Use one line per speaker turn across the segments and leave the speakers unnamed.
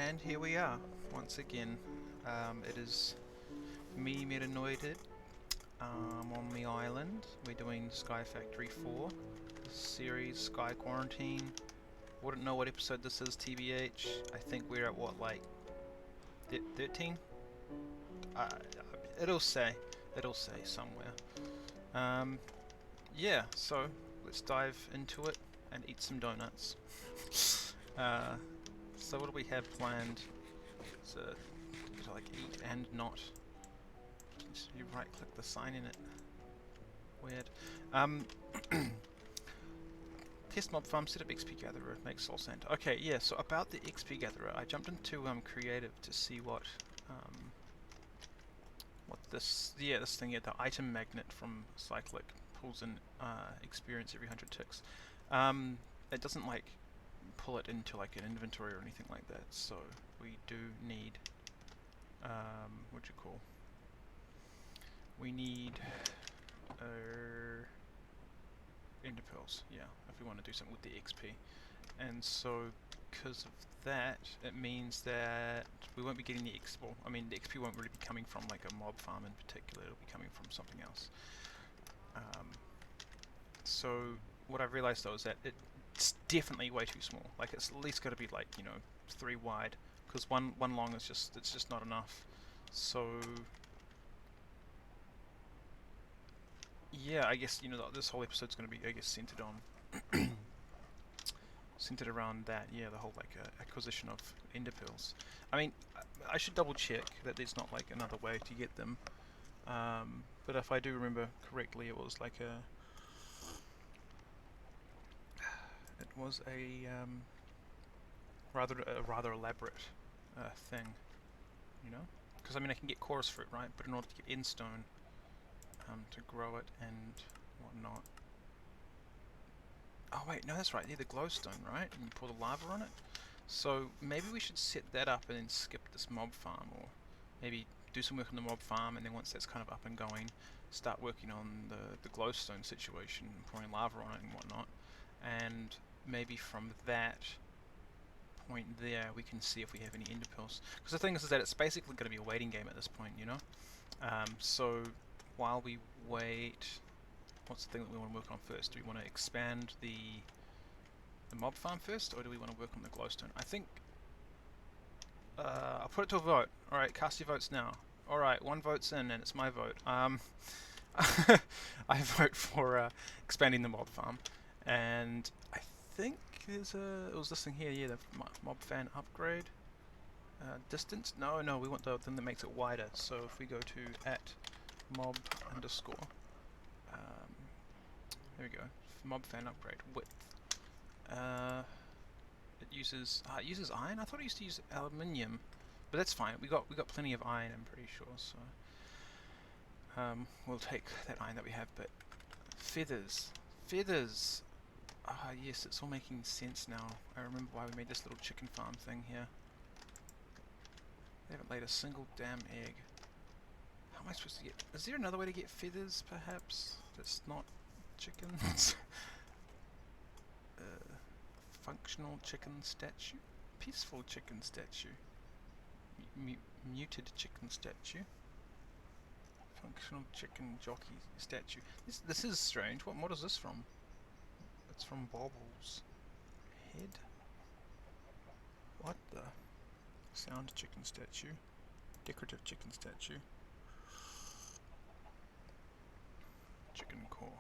And here we are, once again. It is me, metanoided, on the island. We're doing Skyfactory 4, the series Skyquarantine. Wouldn't know what episode this is, TBH. I think we're at what, like 13? Uh, it'll say somewhere. Yeah, so let's dive into it and eat some donuts. So what do we have planned? So, like eat and not. So you right click the sign in it. Weird. Test mob farm, set up XP gatherer, make soul sand. Okay, yeah, so about the XP gatherer, I jumped into creative to see what this thing here, the item magnet from Cyclic pulls in experience every 100 ticks. It doesn't like pull it into like an inventory or anything like that, so we do need we need ender pearls, yeah, if we want to do something with the XP. And so because of that, it means that we won't be getting the XP. Well, I mean, the XP won't really be coming from like a mob farm in particular, it'll be coming from something else. So what I've realized though is that it's definitely way too small. Like it's at least got to be like, 3 wide, because one long is just not enough. So yeah, I guess this whole episode's going to be, I guess, centered on centered around that. Yeah, the whole like acquisition of ender pearls. I mean, I should double check that there's not like another way to get them. But if I do remember correctly, it was like a rather elaborate thing, because I mean I can get chorus fruit, right? But in order to get end stone, to grow it and whatnot. Oh wait, no, that's right. Yeah, the glowstone, right? And you pour the lava on it. So maybe we should set that up and then skip this mob farm, or maybe do some work on the mob farm, and then once that's kind of up and going, start working on the glowstone situation, pouring lava on it and whatnot. And maybe from that point there, we can see if we have any ender pearls. Because the thing is that it's basically going to be a waiting game at this point, So while we wait, what's the thing that we want to work on first? Do we want to expand the mob farm first, or do we want to work on the glowstone? I think I'll put it to a vote. Alright, cast your votes now. Alright, 1 vote's in, and it's my vote. I vote for expanding the mob farm, and I think it was this thing here, yeah, the mob fan upgrade. Distance? No, we want the thing that makes it wider. So if we go to @mob_, there we go, mob fan upgrade, width. It uses iron? I thought it used to use aluminium, but that's fine. We got plenty of iron, I'm pretty sure. So we'll take that iron that we have. But feathers. Ah, yes, it's all making sense now. I remember why we made this little chicken farm thing here. They haven't laid a single damn egg. How am I supposed to get... Is there another way to get feathers, perhaps? That's not chickens? Functional chicken statue? Peaceful chicken statue? Muted chicken statue? Functional chicken jockey statue. This is strange. What mod is this from? It's from Bobble's head? What the... Sound chicken statue. Decorative chicken statue. Chicken core.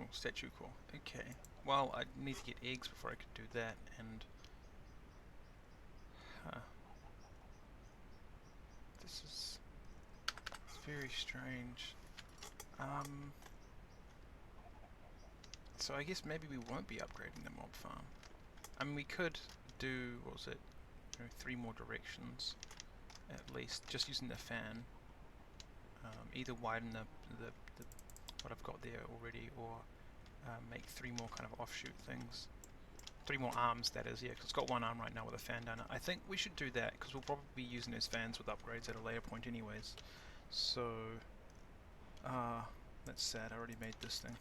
Oh, statue core. Okay. Well, I need to get eggs before I could do that, and... This is... It's very strange. So I guess maybe we won't be upgrading the mob farm. I mean, we could do... What was it? 3 more directions, at least, just using the fan. Either widen the what I've got there already, or make 3 more kind of offshoot things. 3 more arms, that is, yeah, because it's got 1 arm right now with a fan down it. I think we should do that, because we'll probably be using those fans with upgrades at a later point anyways. So, that's sad, I already made this thing.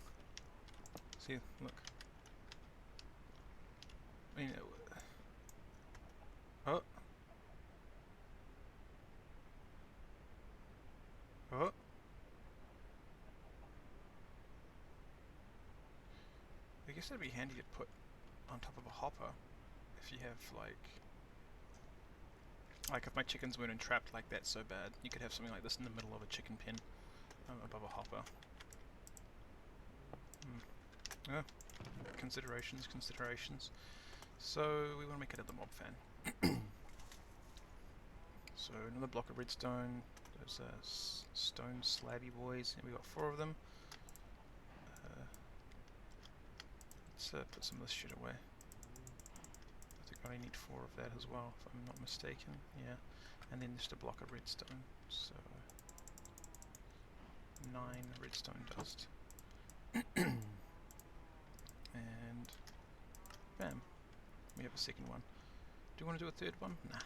See, look. I mean, oh. guess it'd be handy to put on top of a hopper if you have like if my chickens weren't entrapped like that so bad, you could have something like this in the middle of a chicken pen above a hopper. Yeah, considerations. So we want to make another mob fan. So another block of redstone. Those stone slabby boys, and we got 4 of them. Let's put some of this shit away. I think I only need 4 of that as well, if I'm not mistaken. Yeah, and then just a block of redstone. So 9 redstone dust. And bam, we have a second one. Do you want to do a third one? Nah.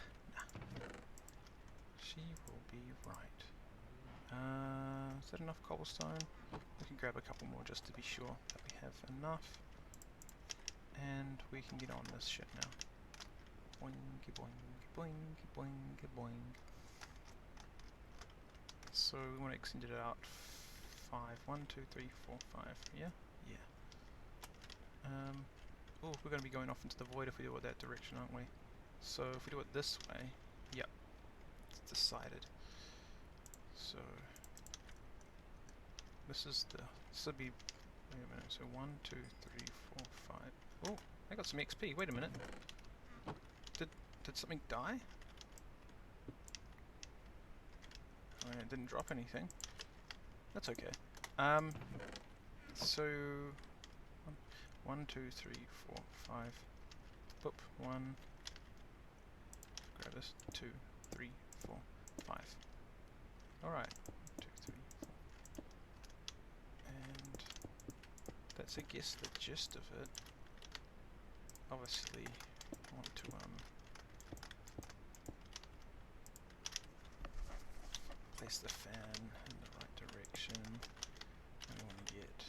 She will be right. Is that enough cobblestone? We can grab a couple more just to be sure that we have enough. And we can get on this shit now. Boing, boing, boing, boing, boing. So we want to extend it out 5. 1, 2, 3, 4, 5. Yeah? Yeah. Oh, we're going to be going off into the void if we do it that direction, aren't we? So if we do it this way, yep, it's decided. So this would be, wait a minute, so 1, 2, 3, 4, 5. Oh, I got some XP, wait a minute. Did something die? Oh, it didn't drop anything. That's okay. So 1, 2, 3, 4, 5. Boop. 1. Grab this. 2, 3, 4, 5. Alright. 2, 3, 4. And that's, I guess, the gist of it. Obviously, I want to place the fan in the right direction. And we want to get,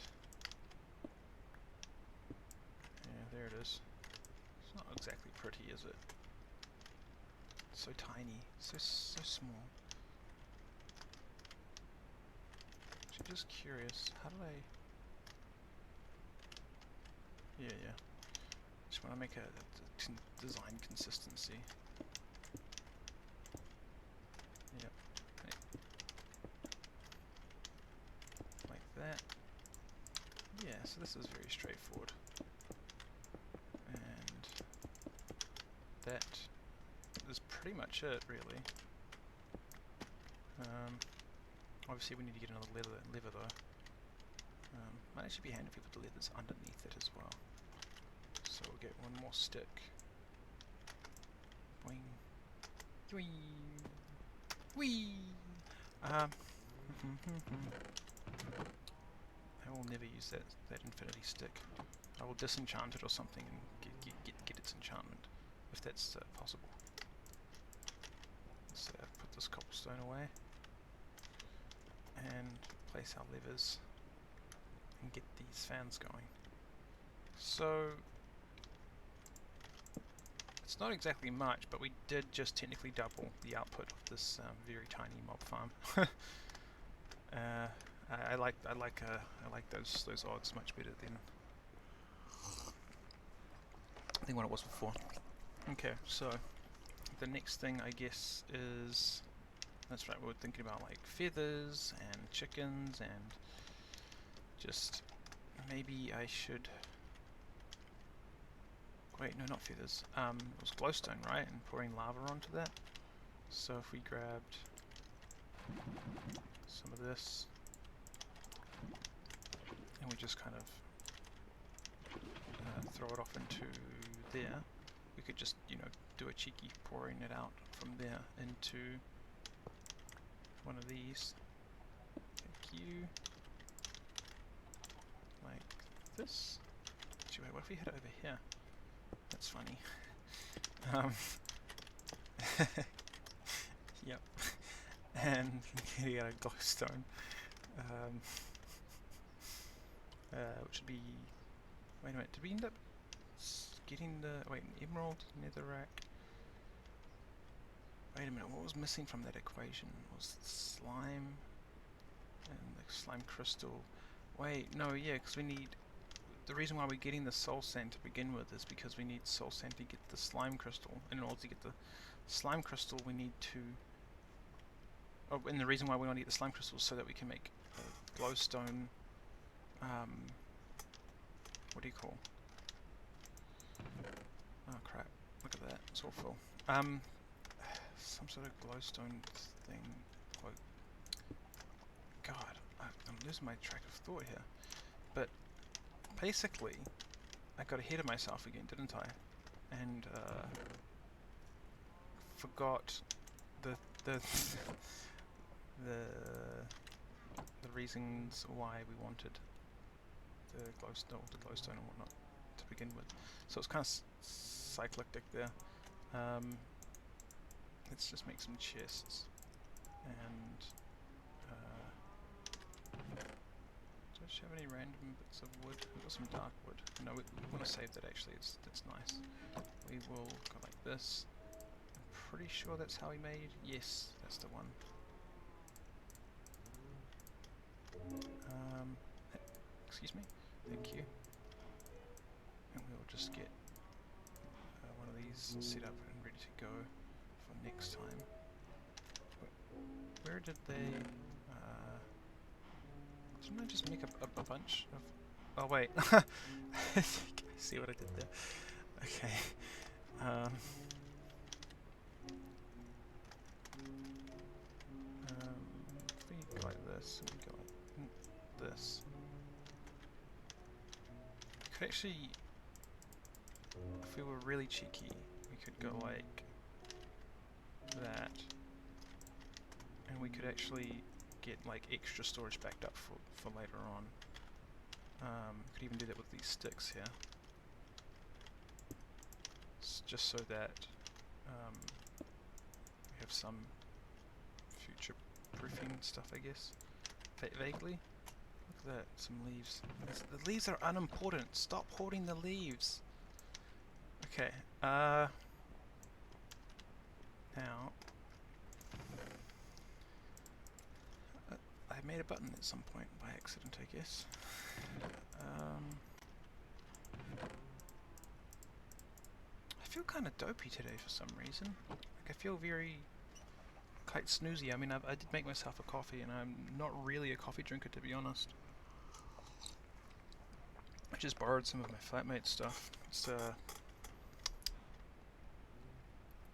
yeah, there it is. It's not exactly pretty, is it? So tiny, so small. Actually, just curious, how do I? Yeah. Just want to make a design consistency. Yep. Like that. Yeah, so this is very straightforward. And that is pretty much it, really. Obviously we need to get another lever though. Might actually be handy if we put the levers underneath it as well. So we'll get one more stick. Boing. Whee! Whee! I will never use that infinity stick. I will disenchant it or something and get its enchantment, if that's possible. Let's put this cobblestone away and place our levers and get these fans going. So it's not exactly much, but we did just technically double the output of this very tiny mob farm. I like those odds much better than what it was before. Okay, so the next thing I guess is, that's right, we were thinking about like feathers and chickens and just maybe I should. Wait, no, not feathers. It was glowstone, right? And pouring lava onto that. So if we grabbed some of this, and we just kind of throw it off into there, we could just, do a cheeky pouring it out from there into one of these. Thank you. Like this. Actually, wait, what if we had it over here? That's funny. Yep. And getting out a glowstone. Which would be. Wait a minute. Did we end up getting the emerald, netherrack? Wait a minute. What was missing from that equation? Was slime and the slime crystal? Wait, no, yeah, because we need the reason why we're getting the soul sand to begin with is because we need soul sand to get the slime crystal. And in order to get the slime crystal, we need to... Oh, and the reason why we want to get the slime crystal is so that we can make glowstone... what do you call? Oh crap, look at that, it's all full. Some sort of glowstone thing. Quote. God, I'm losing my track of thought here. But basically, I got ahead of myself again, didn't I? And forgot the the reasons why we wanted the glowstone and whatnot to begin with. So it's kind of cyclic there. Let's just make some chests. And do I just have any random bits of wood? We've got some dark wood. No, we want to save that actually. It's nice. We will go like this. I'm pretty sure that's how we made. Yes, that's the one. Excuse me. Thank you. And we'll just get one of these set up and ready to go for next time. Where did they... didn't I just make a bunch of... Oh wait. See what I did there. Okay. If we go like this, and we go like this. We could actually... If we were really cheeky, we could go like that. And we could actually get like extra storage backed up for later on. Could even do that with these sticks here. Just so that we have some future proofing stuff, I guess. Vaguely. Look at that, some leaves. The leaves are unimportant. Stop hoarding the leaves. Okay. Now. I made a button at some point by accident, I guess. I feel kind of dopey today for some reason. Like I feel very quite snoozy. I mean, I did make myself a coffee, and I'm not really a coffee drinker, to be honest. I just borrowed some of my flatmate's stuff.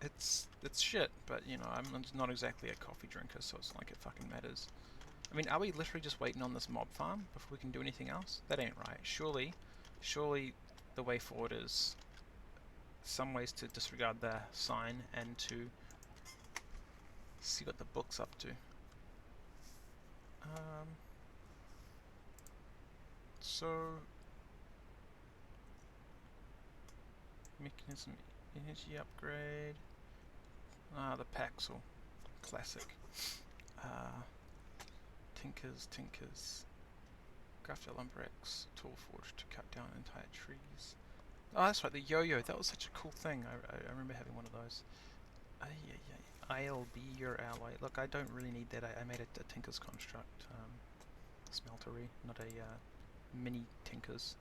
It's shit, but you know, I'm not exactly a coffee drinker, so it's not like it fucking matters. I mean, are we literally just waiting on this mob farm before we can do anything else? That ain't right. Surely the way forward is some ways to disregard the sign and to see what the book's up to. So mechanism energy upgrade. The Paxel, classic. Tinkers. Craft Lumberex, tool forge to cut down entire trees. Oh, that's right, the yo-yo. That was such a cool thing. I remember having one of those. I'll be your ally. Look, I don't really need that. I made a Tinker's construct. Smeltery, not a mini Tinkers.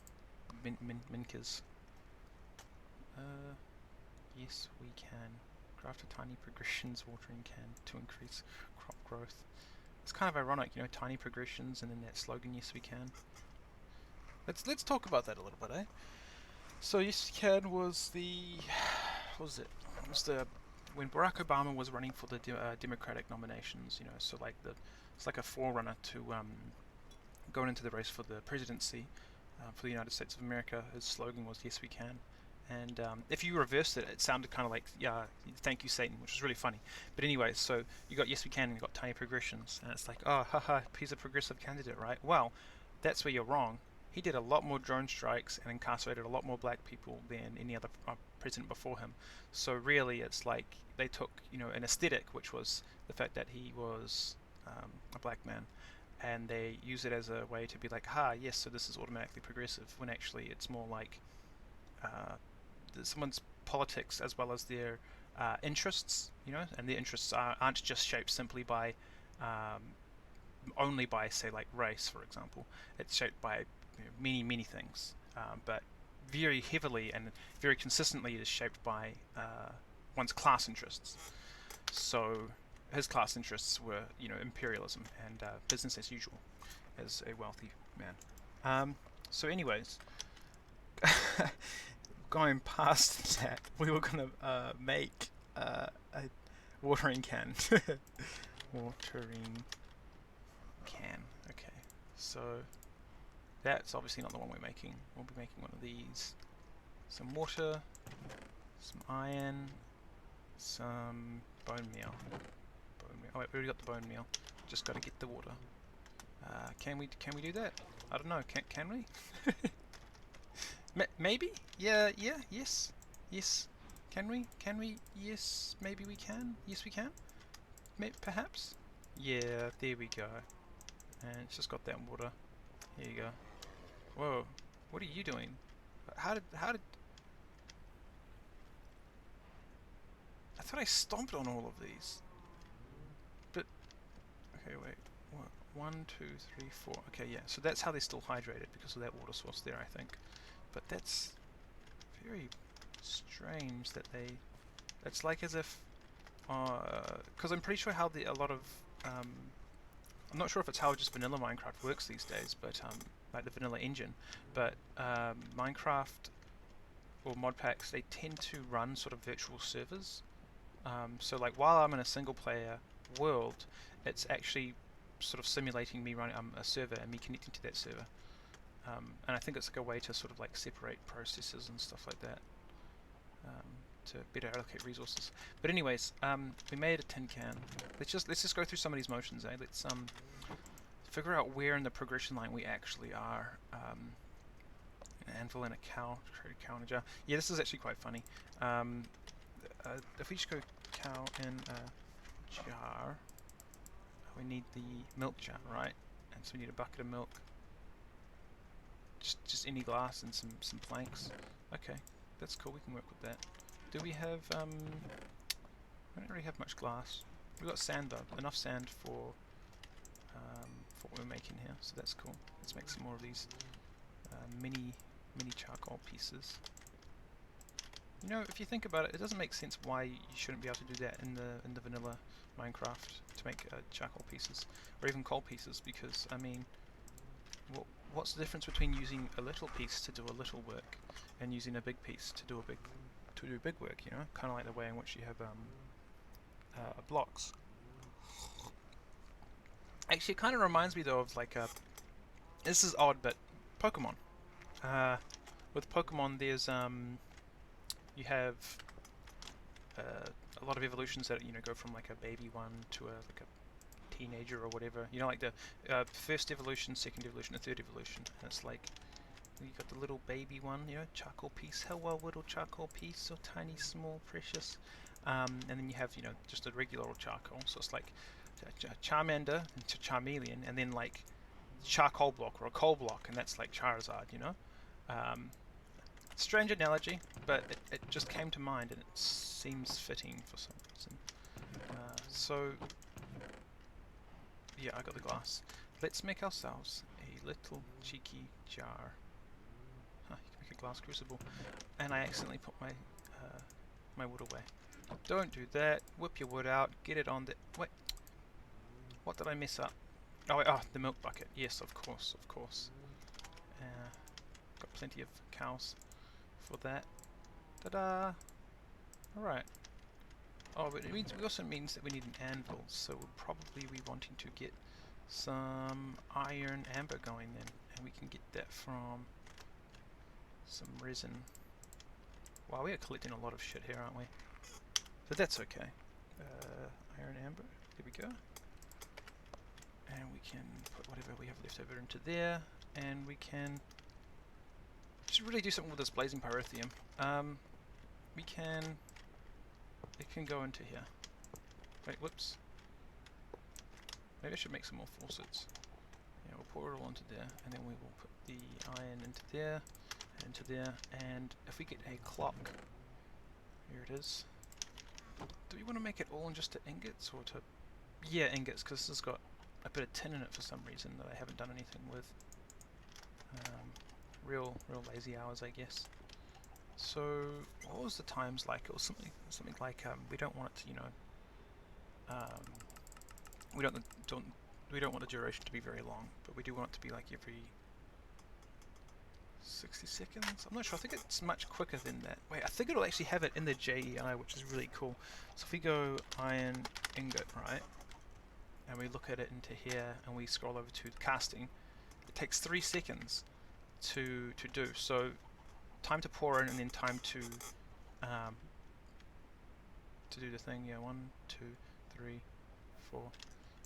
Minkers. Yes, we can. Craft a tiny progressions watering can to increase crop growth. It's kind of ironic, you know, tiny progressions and then that slogan, yes we can. Let's talk about that a little bit, eh? So yes we can was the... what was it? It was the... when Barack Obama was running for the Democratic nominations, you know, so like it's like a forerunner to going into the race for the presidency for the United States of America. His slogan was yes we can. And if you reversed it, it sounded kind of like, yeah, thank you Satan, which was really funny. But anyway, so you got yes we can and you got tiny progressions. And it's like, oh, haha, he's a progressive candidate, right? Well, that's where you're wrong. He did a lot more drone strikes and incarcerated a lot more black people than any other president before him. So really, it's like they took, you know, an aesthetic, which was the fact that he was a black man, and they use it as a way to be like, yes, so this is automatically progressive, when actually it's more like someone's politics as well as their interests, you know, and their interests aren't just shaped simply by only by, say, like race, for example. It's shaped by, you know, many things. but very heavily and very consistently is shaped by one's class interests. So his class interests were, imperialism and business as usual as a wealthy man. So anyways, going past that, we were going to make a watering can. Watering can. Okay. So that's obviously not the one we're making. We'll be making one of these. Some water, some iron, some bone meal. Oh wait, we already got the bone meal. Just got to get the water. Can we do that? I don't know. Can we? Maybe? Yeah. Yes. Can we? Yes. Maybe we can. Yes, we can. Perhaps. Yeah. There we go. And it's just got that water. Here you go. Whoa. What are you doing? How did? I thought I stomped on all of these. But okay, wait. What? 1, 2, 3, 4. Okay, yeah. So that's how they're still hydrated because of that water source there, I think. But that's very strange that they. It's like as if, because I'm pretty sure how a lot of. I'm not sure if it's how just vanilla Minecraft works these days, but like the vanilla engine. But Minecraft or modpacks, they tend to run sort of virtual servers. So like while I'm in a single player world, it's actually sort of simulating me running a server and me connecting to that server. And I think it's like a way to sort of like separate processes and stuff like that, to better allocate resources. But anyways, we made a tin can. Let's just go through some of these motions, eh? Let's figure out where in the progression line we actually are. An anvil and a cow, create a cow in a jar. Yeah, this is actually quite funny. If we just go cow in a jar, we need the milk jar, right? And so we need a bucket of milk. Just any glass and some planks. Okay, that's cool. We can work with that. Do we have we don't really have much glass. We've got sand though, enough sand for what we're making here. So that's cool. Let's make some more of these mini charcoal pieces. You know, if you think about it, it doesn't make sense why you shouldn't be able to do that in the vanilla Minecraft to make charcoal pieces or even coal pieces. Because I mean, what's the difference between using a little piece to do a little work and using a big piece to do big work? You know, kind of like the way in which you have blocks. Actually, it kind of reminds me though of like this is odd, but Pokemon. With Pokemon, there's you have a lot of evolutions that go from like a baby one to like a teenager or whatever. You know, like the first evolution, second evolution, and third evolution. And it's like you got the little baby one, charcoal piece. Hello, little charcoal piece, so tiny, small, precious. And then you have just a regular old charcoal. So it's like Charmander to Charmeleon, and then like charcoal block or a coal block, and that's like Charizard. Strange analogy, but it just came to mind, and it seems fitting for some reason. So yeah, I got the glass. Let's make ourselves a little cheeky jar. You can make a glass crucible. And I accidentally put my my wood away. Don't do that. Whip your wood out. Get it on the... Wait. What did I mess up? Oh, the milk bucket. Yes, of course. Got plenty of cows for that. Ta-da! Alright. Oh, but it also means that we need an anvil, so we'll probably be wanting to get some iron amber going then, and we can get that from some resin. Wow, we are collecting a lot of shit here, aren't we? But that's okay. Iron amber, there we go. And we can put whatever we have left over into there, and we can just really do something with this blazing pyrithium. It can go into here. Wait, whoops. Maybe I should make some more faucets. Yeah, we'll pour it all into there, and then we will put the iron into there, and into there, and if we get a clock, here it is. Do we want to make it all in just to ingots, or to... Yeah, ingots, because this has got a bit of tin in it for some reason that I haven't done anything with. real lazy hours, I guess. So what was the times like? It was something like we don't want it to, you know, we don't want the duration to be very long, but we do want it to be like every 60 seconds. I'm not sure. I think it's much quicker than that. Wait, I think it'll actually have it in the JEI, which is really cool. So if we go iron ingot, right, and we look at it into here, and we scroll over to casting, it takes 3 seconds to do. So time to pour in, and then time to do the thing. Yeah, 1, 2, 3, 4.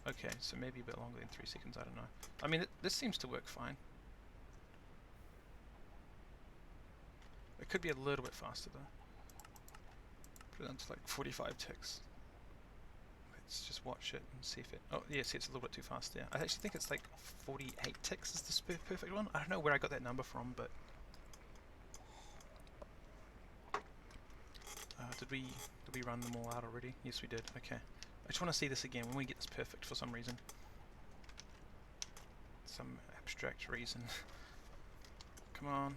Okay, so maybe a bit longer than 3 seconds. I don't know. I mean, this seems to work fine. It could be a little bit faster though. Put it down to like 45 ticks. Let's just watch it and see if it... Oh, yeah, see, it's a little bit too fast there. I actually think it's like 48 ticks is the perfect one. I don't know where I got that number from, but... did we run them all out already? Yes, we did. Okay. I just want to see this again when we get this perfect for some reason. Some abstract reason. Come on.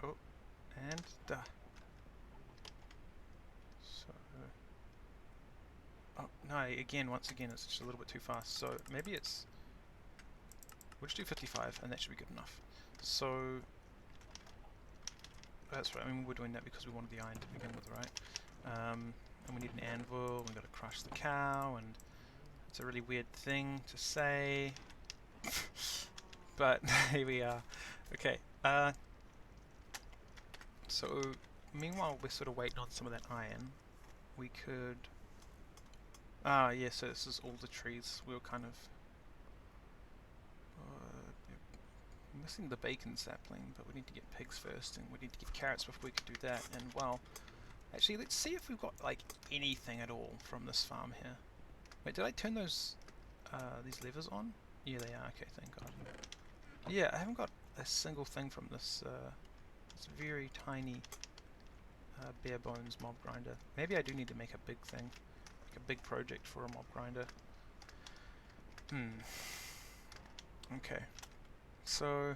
Oh, and duh. So, oh no! Once again, it's just a little bit too fast. So maybe it's. We'll just do 55, and that should be good enough. So that's right. I mean, we're doing that because we wanted the iron to begin with, right? And we need an anvil. We've got to crush the cow, and it's a really weird thing to say, but here we are. Okay. So meanwhile we're sort of waiting on some of that iron. We could... yeah, so this is all the trees. We were kind of missing the bacon sapling, but we need to get pigs first, and we need to get carrots before we can do that. And well, actually, let's see if we've got like anything at all from this farm here. Wait, did I turn those these levers on? Yeah, they are. Okay, thank God. Yeah, I haven't got a single thing from this this very tiny bare bones mob grinder. Maybe I do need to make a big thing, like a big project for a mob grinder. Okay, so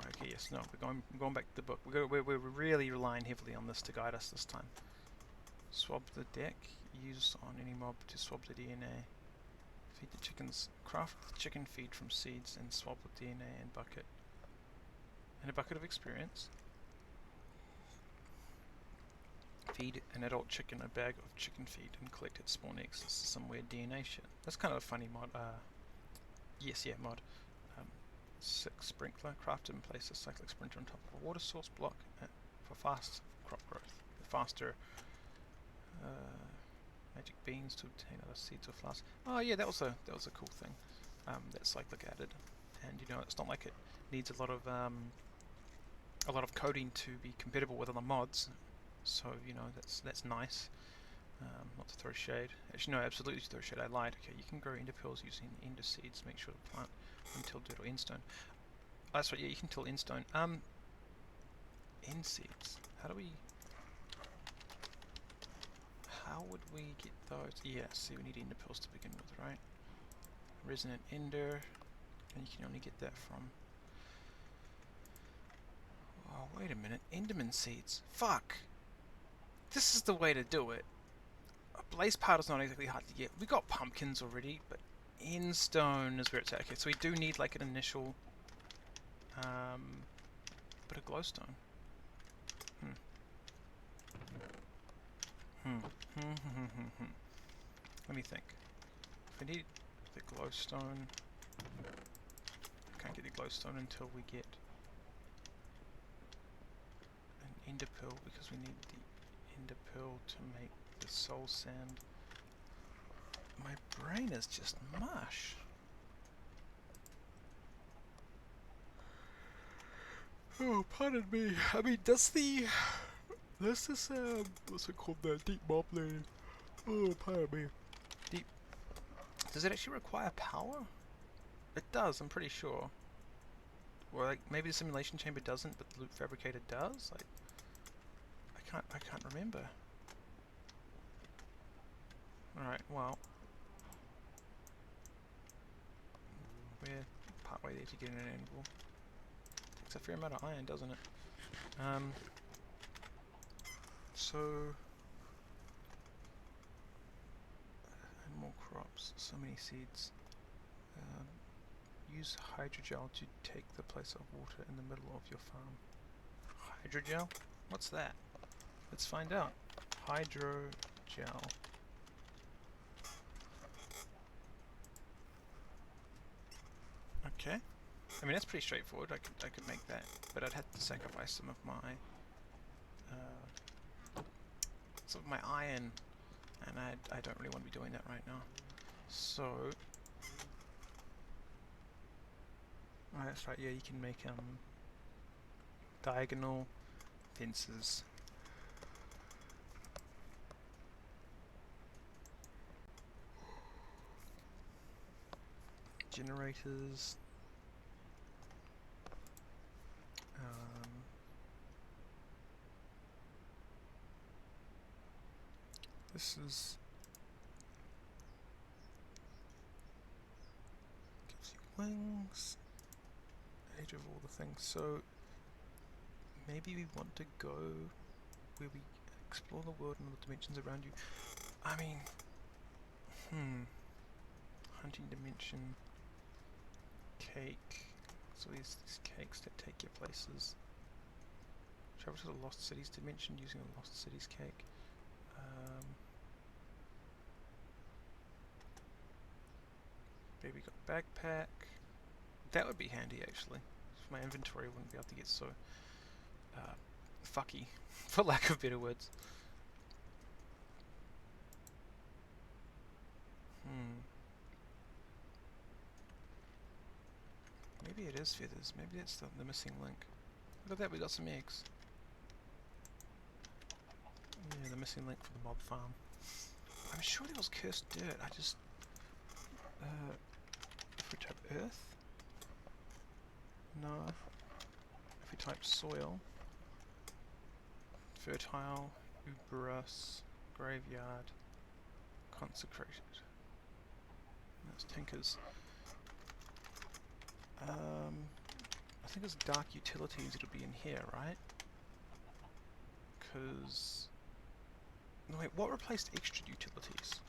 okay, yes, no, we're going back to the book. We're really relying heavily on this to guide us this time. Swab the deck. Use on any mob to swab the DNA. Feed the chickens. Craft chicken feed from seeds and swab the DNA and bucket. And a bucket of experience. Feed an adult chicken a bag of chicken feed and collect its spawn eggs. This is some weird DNA shit. That's kind of a funny mod. Yes, yeah, mod. 6 sprinkler. Crafted and place a cyclic sprinter on top of a water source block for fast crop growth. Faster magic beans to obtain other seeds or flowers. Oh yeah, that was a cool thing. That cyclic added, and you know, it's not like it needs a lot of coding to be compatible with other mods. So you know, that's nice. Not to throw shade. Actually, no, absolutely to throw shade. I lied. Okay, you can grow ender pearls using ender seeds. Make sure to plant until dirt or endstone. Oh, that's right. Yeah, you can till endstone. End seeds. How would we get those? Yeah, see, we need ender pearls to begin with, right? Resonant ender, and you can only get that from... Oh, wait a minute. Enderman seeds. Fuck! This is the way to do it. A blaze powder's not exactly hard to get. We got pumpkins already, but endstone is where it's at. Okay, so we do need like an initial bit of glowstone. Let me think. If I need the glowstone, I can't get the glowstone until we get an ender pearl, because we need the ender pearl to make the soul sand. My brain is just mush. Oh, pardon me. I mean, does this what's it called, the deep mob lane? Oh, pardon me. Deep. Does it actually require power? It does, I'm pretty sure. Or like maybe the simulation chamber doesn't, but the loot fabricator does. Like, I can't remember. All right, well, we're partway there to get an anvil. Takes a fair amount of iron, doesn't it? So... and more crops, so many seeds. Use hydrogel to take the place of water in the middle of your farm. Hydrogel? What's that? Let's find out. Hydrogel. Okay. I mean, that's pretty straightforward. I could make that, but I'd have to sacrifice some of my iron, and I don't really want to be doing that right now. So, oh, that's right. Yeah, you can make diagonal fences. Generators. This is gives you wings. Age of all the things. So maybe we want to go where we explore the world and all the dimensions around you. I mean, hunting dimension, cake. So these cakes that take you places. Travel to the Lost Cities dimension using a Lost Cities cake. Maybe got backpack. That would be handy actually. My inventory wouldn't be able to get so fucky, for lack of better words. Maybe it is feathers. Maybe that's the missing link. Look at that, we got some eggs. Yeah, the missing link for the mob farm. I'm sure there was cursed dirt. I just... if we type earth... No. If we type soil... fertile, uberous, graveyard, consecrated. That's Tinker's. I think it's dark utilities, it'll be in here, right? Because... no, wait, what replaced extra utilities?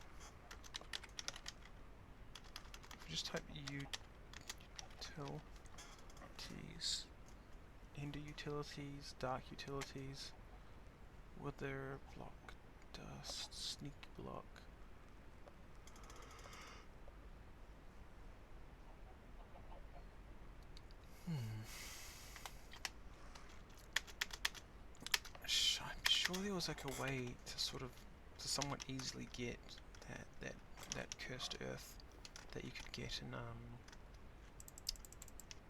If we just type utilities, ender utilities, dark utilities, wither, block, dust, sneak block. I'm sure there was like a way to sort of, to somewhat easily get that cursed earth that you could get in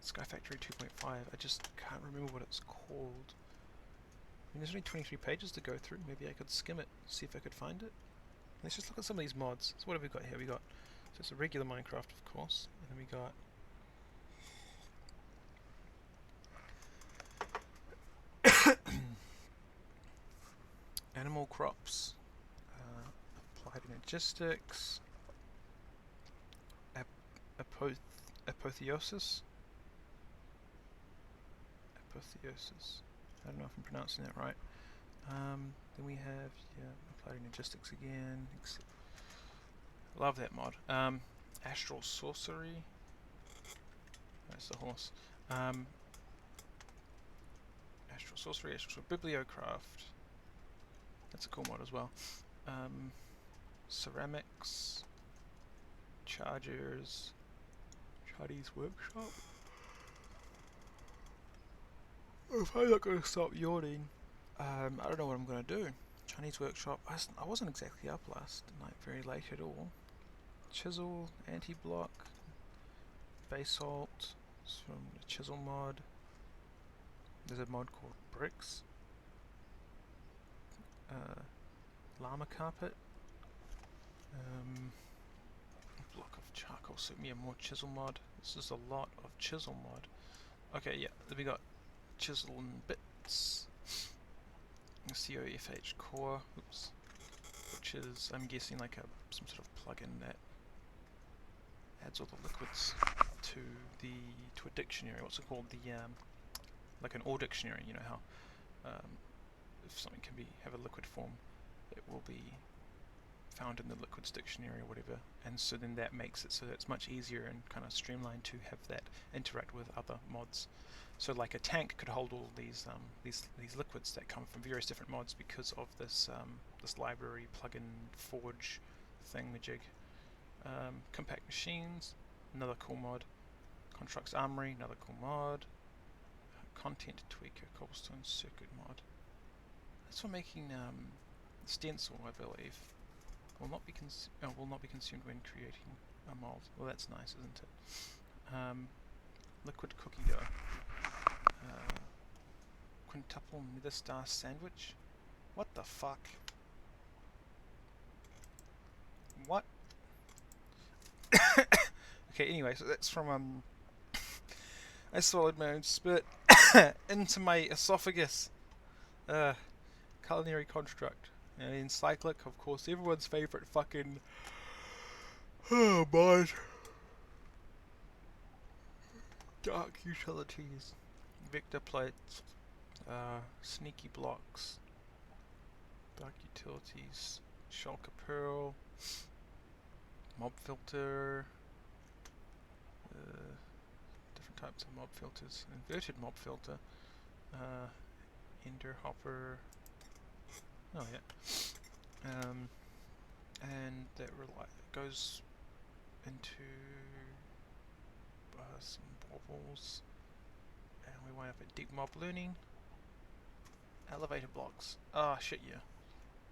Skyfactory 2.5. I just can't remember what it's called. I mean, there's only 23 pages to go through. Maybe I could skim it, see if I could find it. Let's just look at some of these mods. So what have we got here? We got, so it's a regular Minecraft, of course, and then we got animal crops, applied logistics, apotheosis. Apotheosis. I don't know if I'm pronouncing that right. Then we have, applied logistics again. Love that mod. Astral sorcery. That's the horse. Astral sorcery, astral bibliocraft. That's a cool mod as well. Ceramics, chargers, Chinese workshop. If I'm not going to stop yawning, I don't know what I'm going to do. Chinese workshop. I wasn't exactly up last night very late at all. Chisel, anti-block, basalt. It's from the chisel mod. There's a mod called bricks. Llama carpet. A block of charcoal suit me a more chisel mod. This is a lot of chisel mod. Okay, yeah, then we got chisel and bits. COFH core, oops, which is, I'm guessing, like some sort of plugin that adds all the liquids to a dictionary. What's it called? The like an OR dictionary. You know how if something can have a liquid form, it will be found in the liquids dictionary or whatever, and so then that makes it so that it's much easier and kind of streamlined to have that interact with other mods. So like a tank could hold all these liquids that come from various different mods because of this this library plugin forge thingamajig. Compact machines, another cool mod. Constructs armory, another cool mod. Content tweaker, cobblestone circuit mod. That's for making stencil, I believe. Will not be consumed when creating a mold. Well, that's nice, isn't it? Liquid cookie dough. Quintuple nether star sandwich. What the fuck? What? Okay, anyway, so that's from I swallowed my own spit into my esophagus. Culinary construct. And encyclic, of course, everyone's favorite fucking mod. Dark utilities. Vector plates. Sneaky blocks. Dark utilities. Shulker pearl. Mob filter. Different types of mob filters. Inverted mob filter. Ender hopper. Oh yeah. And that goes into some baubles, and we wind up at deep mob learning. Elevator blocks. Ah, shit, yeah.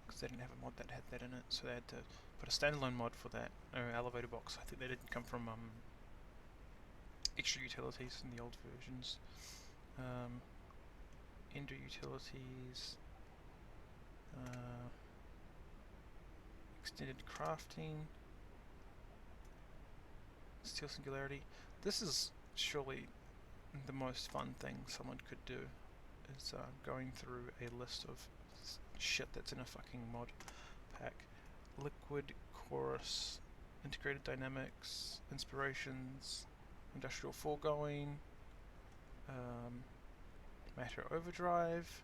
Because they didn't have a mod that had that in it, so they had to put a standalone mod for that. Elevator box. I think they didn't come from extra utilities in the old versions. Ender utilities. Extended crafting. Steel singularity. This is surely the most fun thing someone could do, is going through a list of shit that's in a fucking mod pack. Liquid chorus, integrated dynamics, inspirations, industrial foregoing, matter overdrive,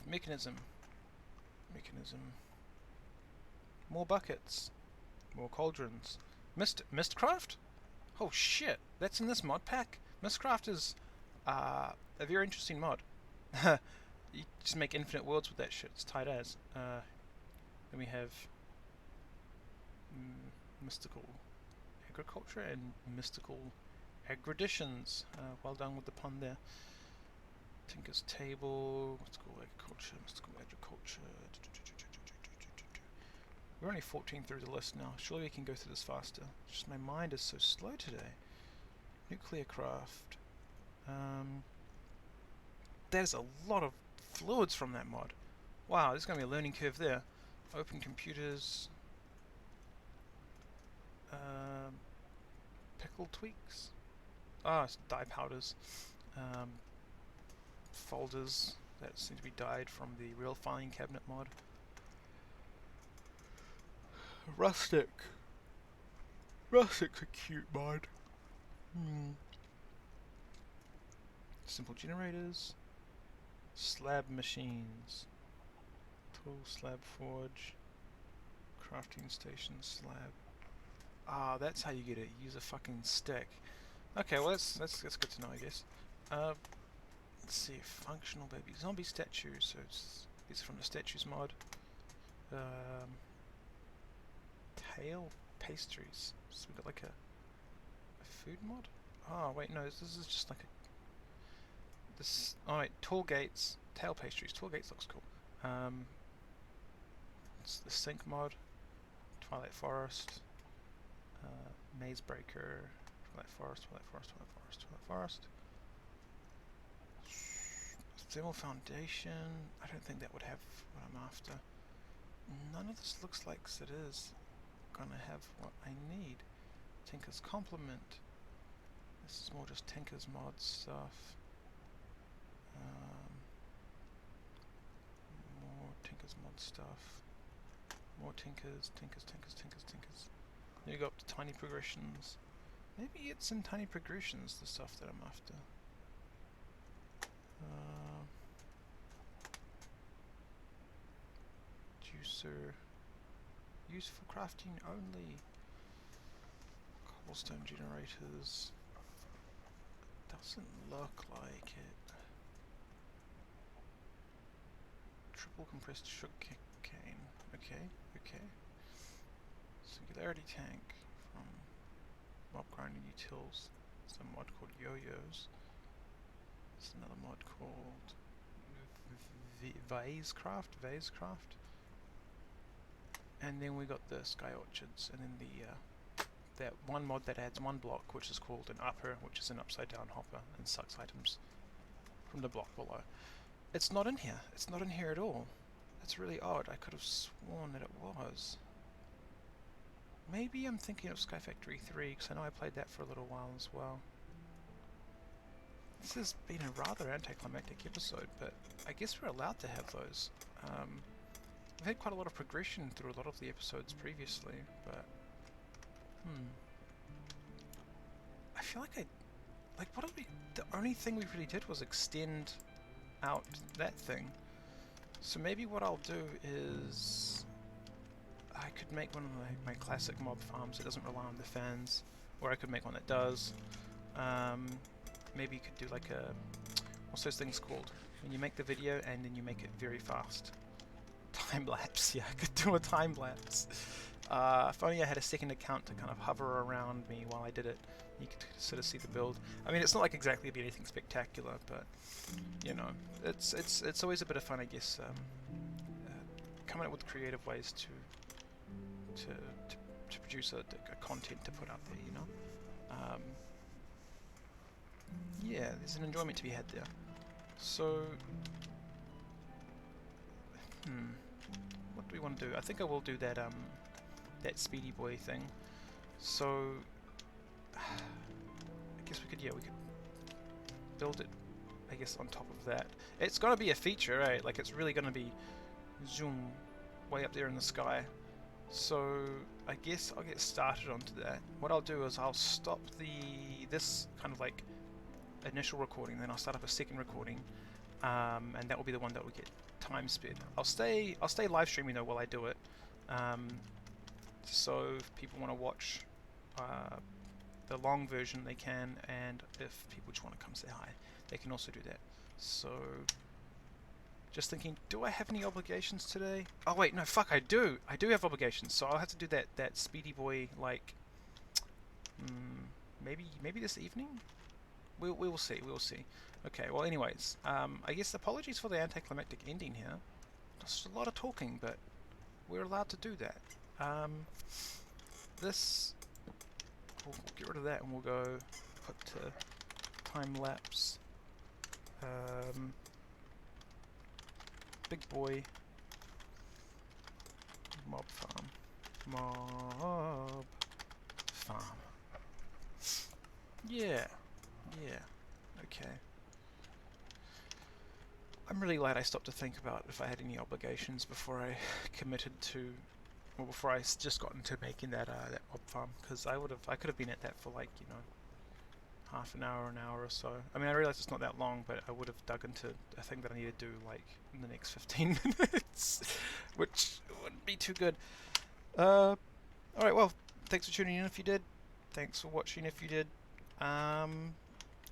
mechanism, more buckets, more cauldrons, mistcraft? Oh shit, that's in this mod pack? Mistcraft is a very interesting mod. You just make infinite worlds with that shit, it's tight as. Then we have mystical agriculture and mystical agriditions. Well done with the pun there. Tinker's Table, mystical agriculture, mystical agriculture. We're only 14 through the list now. Surely we can go through this faster. Just my mind is so slow today. Nuclear craft. There's a lot of fluids from that mod. Wow, there's going to be a learning curve there. Open computers. Pickle tweaks. It's dye powders. Folders that seem to be dyed from the real filing cabinet mod. Rustic. Rustic's a cute mod. Simple generators. Slab machines. Tool slab forge. Crafting station slab. That's how you get it. You use a fucking stick. Okay, well that's good to know, I guess. Let's see, functional baby zombie statues. So these are from the statues mod. Tail pastries. So we got like a food mod. Oh wait, no, this is just like a. Alright, tall gates, tail pastries. Tall gates looks cool. It's the sink mod. Twilight Forest. Maze Breaker. Twilight Forest. Thermal Foundation. I don't think that would have what I'm after. None of this looks like it is gonna have what I need. Tinker's Complement. This is more just Tinker's mod stuff. More Tinker's mod stuff. More tinkers, tinkers, tinkers, tinkers, tinkers. Then you go up to tiny progressions. Maybe it's in tiny progressions, the stuff that I'm after. Juicer. Used for crafting only. Cobblestone generators. Doesn't look like it. Triple compressed sugar cane. Okay, okay. Singularity tank from mob grinding utils. There's a mod called yo-yos. There's another mod called Vasecraft. And then we got the Sky Orchards, and then the that one mod that adds one block, which is called an upper, which is an upside down hopper, and sucks items from the block below. It's not in here. It's not in here at all. That's really odd. I could have sworn that it was. Maybe I'm thinking of Skyfactory 3, because I know I played that for a little while as well. This has been a rather anticlimactic episode, but I guess we're allowed to have those. We've had quite a lot of progression through a lot of the episodes previously, but... I feel like what did we... The only thing we really did was extend out that thing. So maybe what I'll do is... I could make one of my classic mob farms that doesn't rely on the fans, or I could make one that does. Maybe you could do like a... What's those things called? When you make the video and then you make it very fast. Time lapse, yeah, I could do a time lapse. If only I had a second account to kind of hover around me while I did it, you could sort of see the build. I mean, it's not like exactly be anything spectacular, but you know, it's always a bit of fun, I guess. Coming up with creative ways to produce a content to put out there, you know. Yeah, there's an enjoyment to be had there. So. What do we want to do? I think I will do that that speedy boy thing. So I guess we could build it, I guess, on top of that. It's gonna be a feature, right? Like it's really gonna be zoom way up there in the sky. So I guess I'll get started onto that. What I'll do is I'll stop this kind of like initial recording, then I'll start up a second recording, and that will be the one that will get time sped. I'll stay live streaming though while I do it, so if people want to watch the long version they can, and if people just want to come say hi they can also do that. So just thinking, do I have any obligations today? Oh wait, no, fuck, I do have obligations, so I'll have to do that speedy boy, like maybe this evening. We'll see. Okay, well anyways, I guess apologies for the anticlimactic ending here. Just a lot of talking, but we're allowed to do that. We'll get rid of that and we'll go put to time lapse. Big boy. Mob farm. Yeah. Okay. I'm really glad I stopped to think about if I had any obligations before I committed to, or before I just got into making that mob farm, because I could have been at that for like, you know, half an hour or so. I mean, I realize it's not that long, but I would have dug into a thing that I need to do like in the next 15 minutes, which wouldn't be too good. Alright, well, thanks for tuning in if you did. Thanks for watching if you did.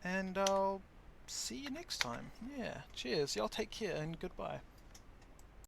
And I'll see you next time. Yeah, cheers. Y'all take care and goodbye.